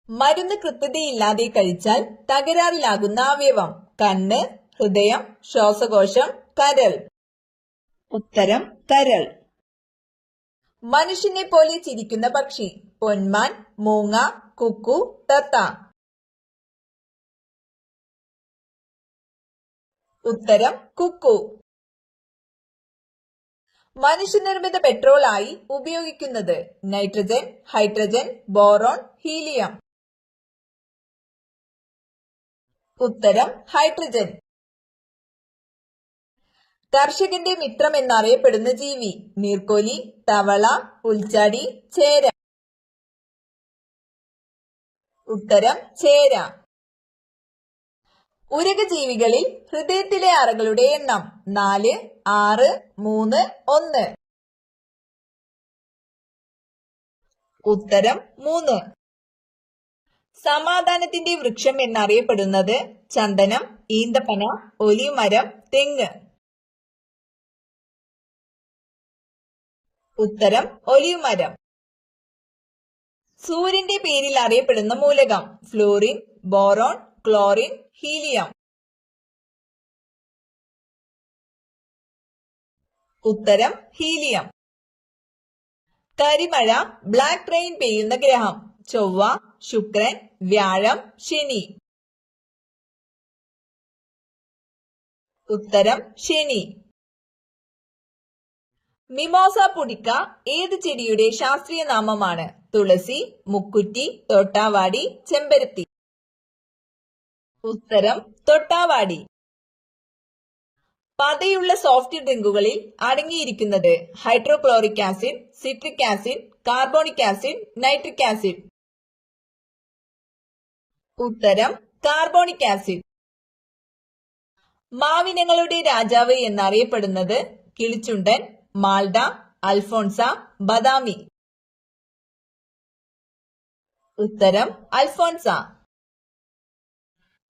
മരുന്ന് കൃത്യതയില്ലാതെ കഴിച്ചാൽ തകരാറിലാകുന്ന അവയവം: കണ്ണ്, ഹൃദയം, ശ്വാസകോശം, കരൾ. ഉത്തരം കരൾ. മനുഷ്യനെ പോലെ ചിരിക്കുന്ന പക്ഷി: പൊന്മാൻ, മൂങ്ങ, കുക്കു, തത്ത. ഉത്തരം കുക്കു. മനുഷ്യനിർമ്മിത പെട്രോൾ ആയി ഉപയോഗിക്കുന്നത്: നൈട്രജൻ, ഹൈഡ്രജൻ, ബോറോൺ, ഹീലിയം. ഉത്തരം ഹൈഡ്രജൻ. കർഷകന്റെ മിത്രം എന്നറിയപ്പെടുന്ന ജീവി: നീർക്കോലി, തവള, പുൽച്ചാടി, ചേര. ഉത്തരം ചേര. ഉരകജീവികളിൽ ഹൃദയത്തിലെ അറകളുടെ എണ്ണം: 4, 6, 3, 1. ഉത്തരം 3. സമാധാനത്തിന്റെ വൃക്ഷം എന്നറിയപ്പെടുന്നത്: ചന്ദനം, ഈന്തപ്പന, ഒലീവ് മരം, തെങ്ങ്. ഉത്തരം ഒലീവ് മരം. സൂര്യന്റെ പേരിൽ അറിയപ്പെടുന്ന മൂലകം: ഫ്ലൂറിൻ, ബോറോൺ, ക്ലോറിൻ, ഹീലിയം. ഉത്തരം ഹീലിയം. കരിമഴ, ബ്ലാക്ക് റെയിൻ പെയ്യുന്ന ഗ്രഹം: ചൊവ്വ, ശുക്രൻ, വ്യാഴം, ശനി. ഉത്തരം ശനി. മിമോസ പുടിക്ക ഏത് ചെടിയുടെ ശാസ്ത്രീയ നാമമാണ്? തുളസി, മുക്കുറ്റി, തോട്ടാവാടി, ചെമ്പരത്തി. ഉത്തരം തോട്ടാവാടി. പതയുള്ള സോഫ്റ്റ് ഡ്രിങ്കുകളിൽ അടങ്ങിയിരിക്കുന്നത്: hydrochloric acid, citric acid, carbonic acid, nitric acid. ഉത്തരം കാർബോണിക് ആസിഡ്. മാവിനങ്ങളുടെ രാജാവ് എന്നറിയപ്പെടുന്നത്: കിളിച്ചുണ്ടൻ, മാൾഡ, അൽഫോൺസ, ബദാമി. ഉത്തരം അൽഫോൺസ.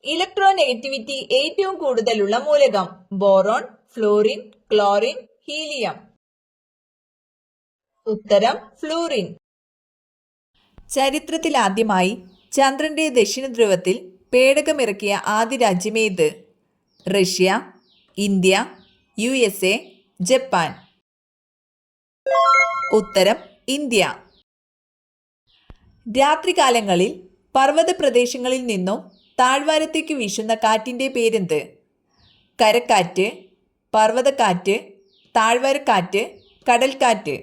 ഇലക്ട്രോനെഗറ്റിവിറ്റി ഏറ്റവും കൂടുതലുള്ള മൂലകം: ബോറോൺ, ഫ്ലൂറിൻ, ക്ലോറിൻ, ഹീലിയം. ഉത്തരം ഫ്ലൂറിൻ. ചരിത്രത്തിലാദ്യമായി ചന്ദ്രന്റെ ദക്ഷിണധ്രുവത്തിൽ പേടകമിറക്കിയ ആദ്യ രാജ്യമേത്? Russia, India, USA, Japan. ഉത്തരം ഇന്ത്യ. രാത്രികാലങ്ങളിൽ പർവ്വത പ്രദേശങ്ങളിൽ നിന്നും താഴ്വാരത്തേക്ക് വീശുന്ന കാറ്റിന്റെ പേരെന്ത്? കരക്കാറ്റ്, പർവ്വതക്കാറ്റ്, താഴ്വാരക്കാറ്റ്, കടൽക്കാറ്റ്.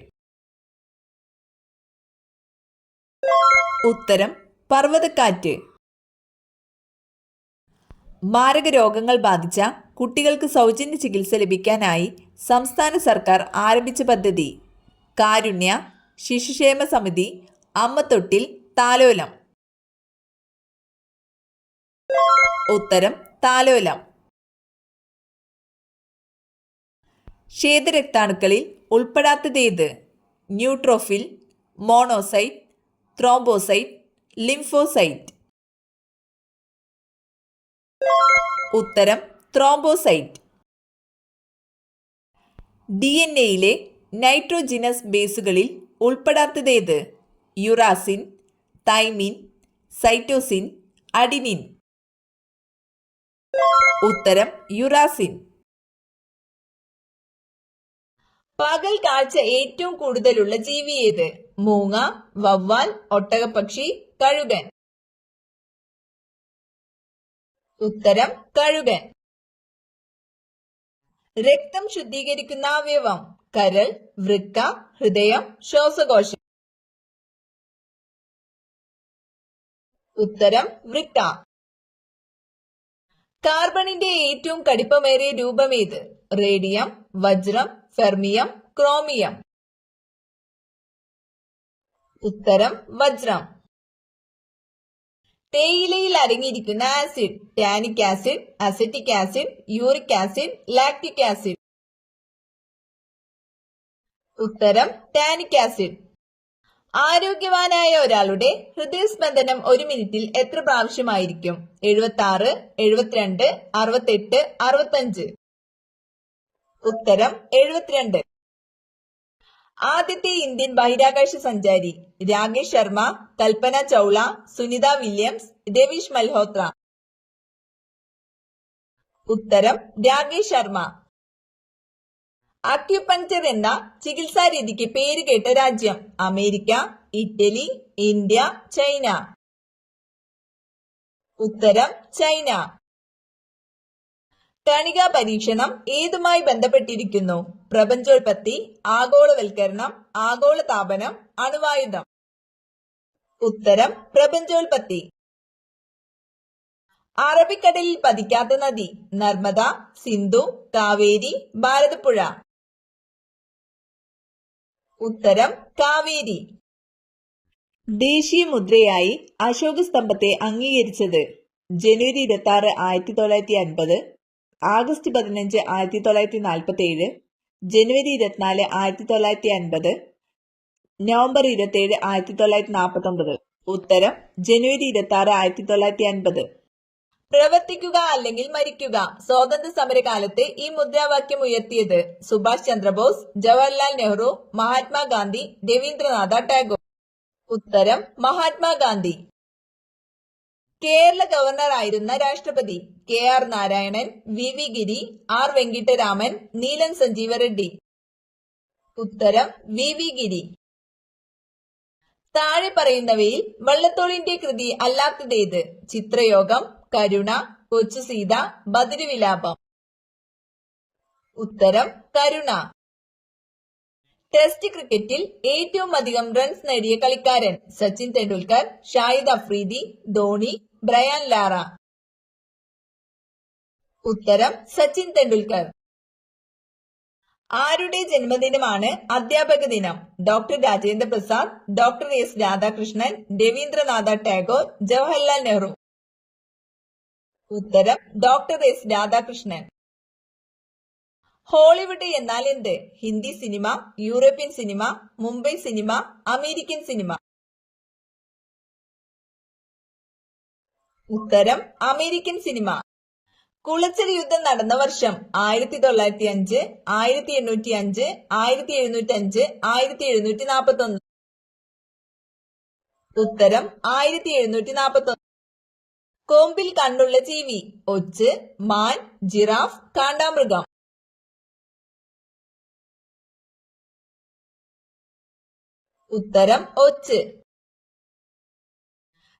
ഉത്തരം പർവ്വതക്കാറ്റ്. മാരക രോഗങ്ങൾ ബാധിച്ച കുട്ടികൾക്ക് സൗജന്യ ചികിത്സ ലഭിക്കാനായി സംസ്ഥാന സർക്കാർ ആരംഭിച്ച പദ്ധതി: കാരുണ്യ, ശിശുക്ഷേമ സമിതി, അമ്മത്തൊട്ടിൽ, താലോലം. ഉത്തരം താലോലം. ശ്വേതരക്താണുക്കളിൽ ഉൾപ്പെടാത്തതേത്? Neutrophil, monocyte, thrombocyte, lymphocyte. ഉത്തരം ത്രോംബോസൈറ്റ്. DNA-യിലെ നൈട്രോജിനസ് ബേസുകളിൽ ഉൾപ്പെടാത്തതേത്? Uracil, thymine, cytosine, adenine. ഉത്തരം യുറാസിൻ. പകൽ കാഴ്ച ഏറ്റവും കൂടുതലുള്ള ജീവി ഏത്? മൂങ്ങ, വവ്വാൽ, ഒട്ടകപ്പക്ഷി, കഴുകൻ. ഉത്തരം കഴുകൻ. രക്തം ശുദ്ധീകരിക്കുന്ന അവയവം: കരൾ, വൃക്ക, ഹൃദയം, ശ്വാസകോശം. ഉത്തരം വൃക്ക. കാർബണിന്റെ ഏറ്റവും കടുപ്പമേറിയ രൂപമേത്? റേഡിയം, വജ്രം, ഫെർമിയം, ക്രോമിയം. ഉത്തരം വജ്രം. തേയിലയിൽ അടങ്ങിയിരിക്കുന്ന acid: tannic acid, acetic acid, uric acid, lactic acid. ഉത്തരം ടാനിക് ആസിഡ്. ആരോഗ്യവാനായ ഒരാളുടെ ഹൃദയസ്പന്ദനം ഒരു മിനിറ്റിൽ എത്ര പ്രാവശ്യമായിരിക്കും? 76, 72, 68, 65. ഉത്തരം 72. ആദ്യത്തെ ഇന്ത്യൻ ബഹിരാകാശ സഞ്ചാരി രാകേഷ് ശർമ്മ, കൽപ്പന ചൗള, സുനിത വില്യംസ്, രവീഷ് മൽഹോത്ര. ഉത്തരം രാകേഷ് ശർമ്മ. അക്യുപങ്ചർ എന്ന ചികിത്സാ രീതിക്ക് പേരുകേട്ട രാജ്യം അമേരിക്ക, ഇറ്റലി, ഇന്ത്യ, ചൈന. ഉത്തരം ചൈന. കണികാ പരീക്ഷണം ഏതുമായി ബന്ധപ്പെട്ടിരിക്കുന്നു? പ്രപഞ്ചോൽപത്തി, ആഗോളവൽക്കരണം, ആഗോളതാപനം, അണുവായുധം. ഉത്തരം പ്രപഞ്ചോൽപത്തി. അറബിക്കടലിൽ പതിക്കാത്ത നദി നർമ്മദ, സിന്ധു, കാവേരി, ഭാരതപ്പുഴ. ഉത്തരം കാവേരി. ദേശീയ മുദ്രയായി അശോക സ്തംഭത്തെ അംഗീകരിച്ചത് ജനുവരി 26, 1950, ആഗസ്റ്റ് 15, 1947, ജനുവരി 24, 1950, നവംബർ 27, 1949. ഉത്തരം ജനുവരി 26, 1950. പ്രവർത്തിക്കുക അല്ലെങ്കിൽ മരിക്കുക. സ്വാതന്ത്ര്യ സമരകാലത്ത് ഈ മുദ്രാവാക്യം ഉയർത്തിയത് സുഭാഷ് ചന്ദ്രബോസ്, ജവഹർലാൽ നെഹ്റു, മഹാത്മാഗാന്ധി, രവീന്ദ്രനാഥ ടാഗോർ. ഉത്തരം മഹാത്മാഗാന്ധി. കേരള ഗവർണർ ആയിരുന്ന രാഷ്ട്രപതി KR നാരായണൻ, VV ഗിരി, R വെങ്കിട്ടരാമൻ, നീലം സഞ്ജീവ റെഡ്ഡി. ഉത്തരം VV ഗിരി. താഴെ പറയുന്നവയിൽ വള്ളത്തോളിന്റെ കൃതി അല്ലാത്തതേത്? ചിത്രയോഗം, കരുണ, കൊച്ചു സീത, ബദരിവിലാപം. ഉത്തരം കരുണ. ടെസ്റ്റ് ക്രിക്കറ്റിൽ ഏറ്റവും അധികം റൺസ് നേടിയ കളിക്കാരൻ സച്ചിൻ തെണ്ടുൽക്കർ, ഷാഹിദ് അഫ്രീദി, ധോണി, ബ്രയാൻ ലാറ. ഉത്തരം സച്ചിൻ തെണ്ടുൽക്കർ. ആരുടെ ജന്മദിനമാണ് അധ്യാപക ദിനം? Doctor Rajendra Prasad, doctor S Radhakrishnan, Rabindranath Tagore, Jawaharlal Nehru. ഉത്തരം ഡോക്ടർ S രാധാകൃഷ്ണൻ. ഹോളിവുഡ് എന്നാൽ എന്ത്? Hindi cinema, European cinema, Mumbai cinema, American cinema. ഉത്തരം അമേരിക്കൻ സിനിമ. കുളച്ചൽ യുദ്ധം നടന്ന വർഷം 1905, 1805, 1705, 1741. ഉത്തരം 1741. കൊമ്പിൽ കണ്ണുള്ള ജീവി ഒച്ച്, മാൻ, ജിറാഫ്, കാണ്ടാമൃഗം. ഉത്തരം ഒച്ച്.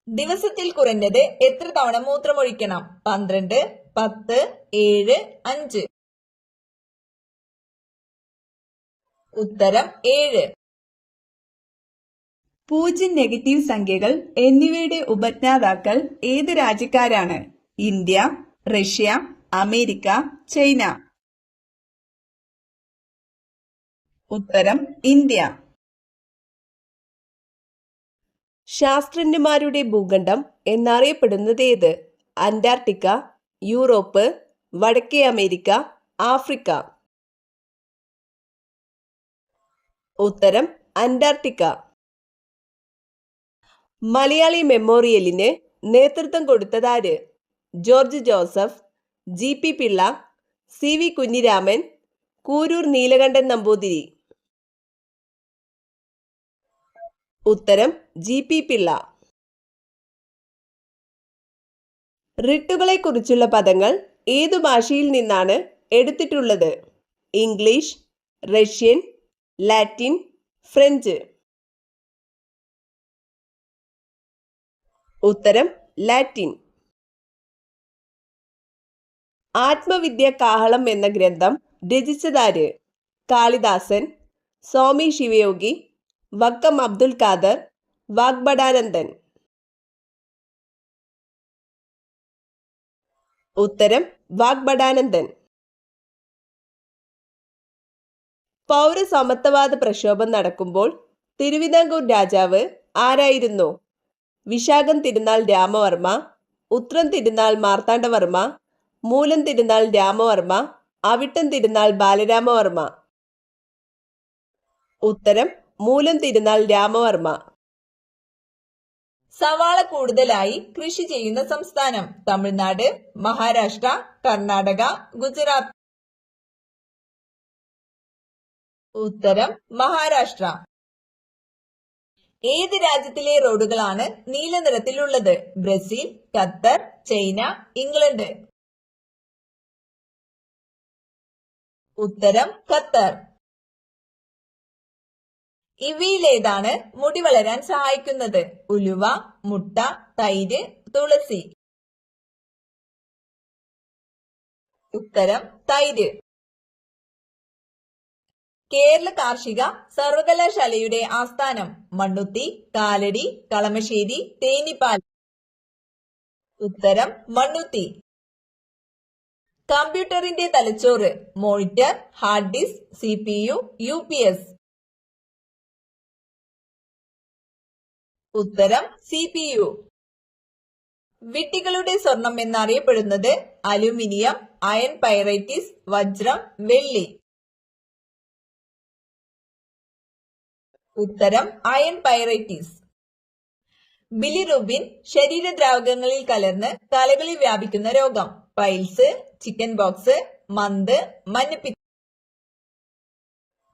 ദിവസത്തിൽ കുറഞ്ഞത് എത്ര തവണ മൂത്രമൊഴിക്കണം? 12, 10, 7, 5. ഉത്തരം 7. പൂജ്യം, നെഗറ്റീവ് സംഖ്യകൾ എന്നിവയുടെ ഉപജ്ഞാതാക്കൾ ഏത് രാജ്യക്കാരാണ്? India, Russia, America, China. ഉത്തരം ഇന്ത്യ. ശാസ്ത്രജ്ഞന്മാരുടെ ഭൂഖണ്ഡം എന്നറിയപ്പെടുന്നത് ഏത്? അന്റാർട്ടിക്ക, യൂറോപ്പ്, വടക്കേ അമേരിക്ക, ആഫ്രിക്ക. ഉത്തരം അന്റാർട്ടിക്ക. മലയാളി മെമ്മോറിയലിന് നേതൃത്വം കൊടുത്തതാര്? George Joseph, GP Pillai, CV Kunhiraman, Kurur Neelakantan Namboothiri. ഉത്തരം GP പിള്ള. ഋട്ടുകളെ കുറിച്ചുള്ള പദങ്ങൾ ഏതു ഭാഷയിൽ നിന്നാണ് എടുത്തിട്ടുള്ളത്? English, Russian, Latin, French. ഉത്തരം ലാറ്റിൻ. ആത്മവിദ്യ കാഹളം എന്ന ഗ്രന്ഥം രചിച്ചതാര്? കാളിദാസൻ, സ്വാമി ശിവയോഗി, വക്കം അബ്ദുൽ ഖാദർ, വാഗ്ഭടാനന്ദൻ. ഉത്തരം വാഗ്ഭടാനന്ദൻ. പൗരസമത്വവാദ പ്രക്ഷോഭം നടക്കുമ്പോൾ തിരുവിതാംകൂർ രാജാവ് ആരായിരുന്നു? വിശാഖം തിരുനാൾ രാമവർമ്മ, ഉത്രം തിരുനാൾ മാർത്താണ്ഡവർമ്മ, മൂലം തിരുനാൾ രാമവർമ്മ, അവിട്ടം തിരുനാൾ ബാലരാമവർമ്മ. ഉത്തരം മൂലം തിരുനാൾ രാമവർമ്മ. സവാള കൂടുതലായി കൃഷി ചെയ്യുന്ന സംസ്ഥാനം? തമിഴ്നാട്, മഹാരാഷ്ട്ര, കർണാടക, ഗുജറാത്ത്. ഉത്തരം മഹാരാഷ്ട്ര. ഏത് രാജ്യത്തിലെ റോഡുകളാണ് നീല നിറത്തിലുള്ളത്? Brazil, Qatar, China, England. ഉത്തരം ഖത്തർ. ഇവയിലേതാണ് മുടി വളരാൻ സഹായിക്കുന്നത്? ഉലുവ, മുട്ട, തൈര്, തുളസി. ഉത്തരം തൈര്. കേരള കാർഷിക സർവകലാശാലയുടെ ആസ്ഥാനം? മണ്ണുത്തി, കാലടി, കളമശ്ശേരി, തേനിപ്പാൽ. ഉത്തരം മണ്ണുത്തി. കമ്പ്യൂട്ടറിന്റെ തലച്ചോറ്? Monitor, hard disk, CPU, UPS. ഉത്തരം CPU. വിട്ടികളുടെ സ്വർണം എന്നറിയപ്പെടുന്നത്? അലുമിനിയം, അയൺ പൈറൈറ്റിസ്, വജ്രം, വെള്ളി. ഉത്തരം അയൺ പൈറൈറ്റിസ്. ബിലിറുബിൻ ശരീരദ്രാവകങ്ങളിൽ കലർന്ന് തലകളിൽ വ്യാപിക്കുന്ന രോഗം? പൈൽസ്, ചിക്കൻ ബോക്സ്, മന്ത്, മഞ്ഞപ്പിത്തം.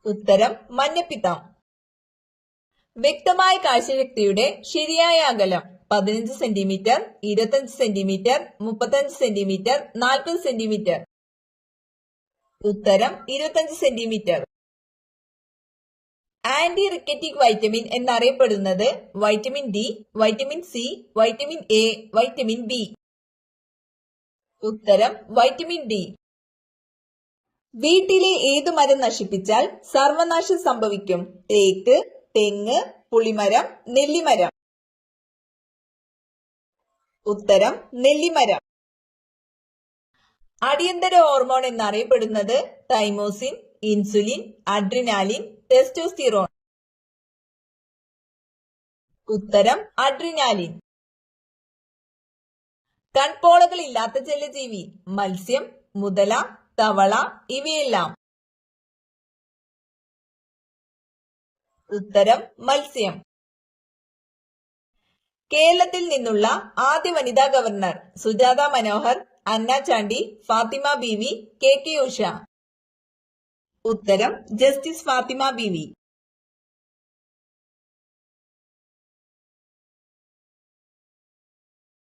ഉത്തരം മഞ്ഞപ്പിത്തം. വ്യക്തമായ കാഴ്ചശക്തിയുടെ ശരിയായ അകലം? 15 സെന്റിമീറ്റർ, 25 സെന്റിമീറ്റർ, 35 സെന്റിമീറ്റർ, 40 സെന്റിമീറ്റർ. ഉത്തരം 25 സെന്റിമീറ്റർ. ആന്റി റിക്കറ്റിക് വൈറ്റമിൻ എന്നറിയപ്പെടുന്നത്? Vitamin D, vitamin C, vitamin A, vitamin B. ഉത്തരം വൈറ്റമിൻ ഡി. വീട്ടിലെ ഏതു മരം നശിപ്പിച്ചാൽ സർവനാശം സംഭവിക്കും? തേക്ക്, തെങ്ങ്, പുളിമരം, നെല്ലിമരം. ഉത്തരം നെല്ലിമരം. അടിയന്തര ഹോർമോൺ എന്നറിയപ്പെടുന്നത്? Thymosin, insulin, adrenaline, testosterone. ഉത്തരം അഡ്രിനാലിൻ. കൺപോളകൾ ഇല്ലാത്ത ജലജീവി? മത്സ്യം, മുതല, തവള, ഇവയെല്ലാം. ഉത്തരം മത്സ്യം. കേരളത്തിൽ നിന്നുള്ള ആദ്യ വനിതാ ഗവർണർ? സുജാത മനോഹർ, അന്ന ചാണ്ടി, ഫാത്തിമ ബീവി, KK ഉഷ. ഉത്തരം ജസ്റ്റിസ് ഫാത്തിമ ബീവി.